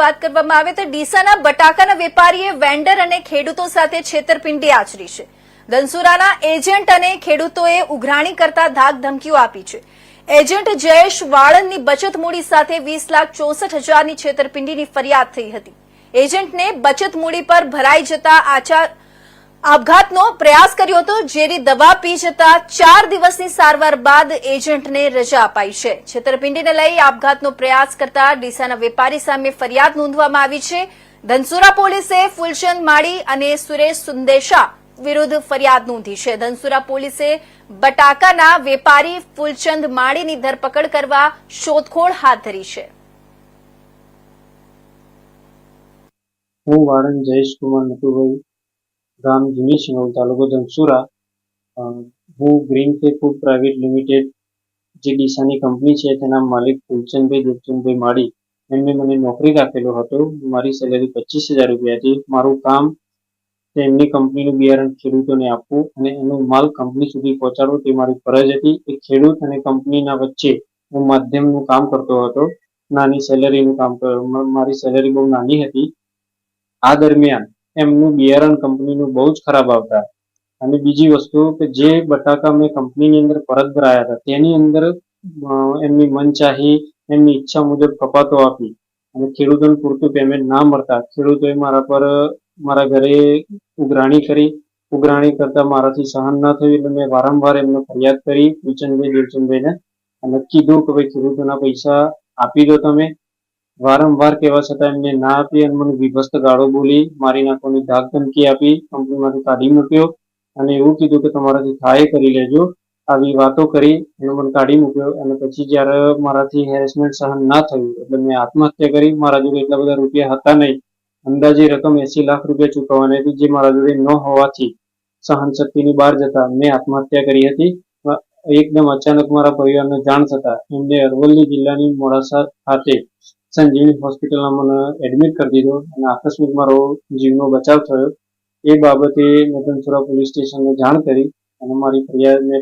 વાત કરવામાં આવે તો ડીસાના બટાકાના વેપારીએ વેન્ડર અને ખેડૂતો સાથે છેતરપિંડી આચરી છે. ધનસુરાના એજન્ટ અને ખેડૂતોએ ઉઘરાણી કરતા ધાક ધમકીઓ આપી છે. એજન્ટ જયેશ વાળંદની બચત મૂડી સાથે 20,64,000ની છેતરપિંડીની ફરિયાદ થઈ હતી. એજન્ટને બચત મૂડી પર ભરાઈ જતા આપઘાતનો પ્રયાસ કર્યો હતો, જેની દવા પી જતા 4 દિવસની સારવાર બાદ એજન્ટને રજા અપાઈ છે. છેતરપિંડીને લઈ આપઘાતનો પ્રયાસ કરતા ડીસાના વેપારી સામે ફરિયાદ નોંધવામાં આવી છે. ધનસુરા પોલીસે ફૂલચંદ માળી અને સુરેશ સુંદેશા વિરુદ્ધ ફરિયાદ નોંધી છે. ધનસુરા પોલીસે બટાકાના વેપારી ફૂલચંદ માળીની ધરપકડ કરવા શોધખોળ હાથ ધરી છે. હું વાળંદ જયેશ કુમાર નટુભાઈ, ગામ જૂની સિનોર, તાલુકો ધનસુરા. હું ગ્રીન ફે ફૂડ પ્રાઇવેટ લિમિટેડ જે ડીસાની કંપની છે તેના માલિક ફૂલચંદભાઈ દેવચંદભાઈ માળી એમને મને નોકરી રાખેલો હતો. મારી સેલેરી 25,000 રૂપિયા હતી. મારું કામ તેમની કંપનીનું બિયારણ ખેડૂતોને આપવું અને એનો માલ કંપની સુધી પહોંચાડવો તે મારી ફરજ હતી. એ ખેડૂત અને કંપનીના વચ્ચે હું માધ્યમનું કામ કરતો હતો. નાની સેલેરીનું કામ કરતો. મારી સેલેરી બહુ નાની હતી. આ દરમિયાન એમનું બિયારણ કંપનીનું બહુ જ ખરાબ આવતા. અને બીજી વસ્તુ કે જે બટાકા મેં કંપનીની અંદર પરત ભરાયા હતા તેની અંદર એમની મનચાહી એમની ઈચ્છા મુજબ કપાતો આપી અને ખેડૂતોને પૂરતું પેમેન્ટ ના મળતા ખેડૂતોએ મારા ઘરે ઉઘરાણી કરી. ઉઘરાણી કરતા મારાથી સહન ના થયું એટલે મેં વારંવાર એમને ફરિયાદ કરી ફૂલચંદભાઈ દેવચંદભાઈને અને કીધું કે ભાઈ ખેડૂતોના પૈસા આપી દો તમે. વારંવાર કહેવા છતાં એમને ના આપી અને મને વિભસ્ત ગાળો બોલી, મારી નાખવાની ધાક ધમકી આપી, કંપનીમાંથી કાઢી મૂક્યો અને એવું કીધું કે તમારાથી થાય કરી લેજો. આવી વાતો કરી અને મને કાઢી મૂક્યો. અને પછી જ્યારે મારાથી હેરેસમેન્ટ સહન ના થયું એટલે મેં આત્મહત્યા કરી. મારા જોડે એટલા બધા રૂપિયા હતા નહીં. અંદાજે રકમ 80 લાખ રૂપિયા ચૂકવવાની હતી, જે મારા જોડે ન હોવાથી સહન શક્તિની બહાર જતા મેં આત્મહત્યા કરી હતી. એકદમ અચાનક મારા પરિવારને જાણ થતા એમને અરવલ્લી જિલ્લાની મોડાસા ખાતે સંજીવની હોસ્પિટલમાં મને એડમિટ કરી દીધો અને આકસ્મિક મારો જીવનો બચાવ થયો. એ બાબતે મેં ધનસુરા પોલીસ સ્ટેશનને જાણ કરી અને મેં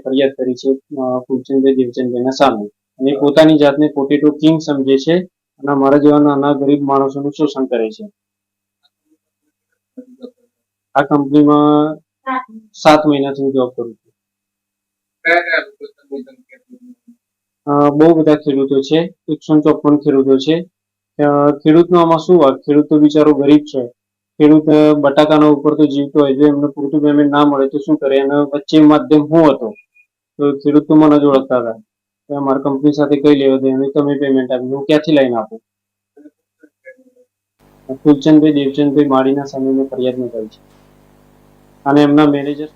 ફરિયાદ કરી છે ફૂલચંદભાઈ દેવચંદભાઈના સામે. અને પોતાની જાતને પોટેટો કિંગ સમજે છે અને મારા જેવા નાના ગરીબ માણસોનું શોષણ કરે છે. આ કંપનીમાં 7 મહિનાથી હું જોબ કરું છું. બહુ બધા ખેડૂતો છે, 154 ખેડૂતો છે. ખેડૂતનો આમાં શું વાત, ખેડૂત તો બિચારો ગરીબ છે. ખેડૂત બટાકાના ઉપર તો જીવતો હોય, જો એમને પૂરતું પેમેન્ટ ના મળે તો શું કરે? અને વચ્ચે માધ્યમ હું હતો તો ખેડૂત તો મને જ ઓળખતા હતા. અમારી કંપની સાથે કઈ લેવા દે અને તમે પેમેન્ટ આપી, હું ક્યાંથી લઈને આપું? ફૂલચંદભાઈ દેવચંદભાઈ માળીના સામે મેં ફરિયાદ નોંધાવી છે અને એમના મેનેજર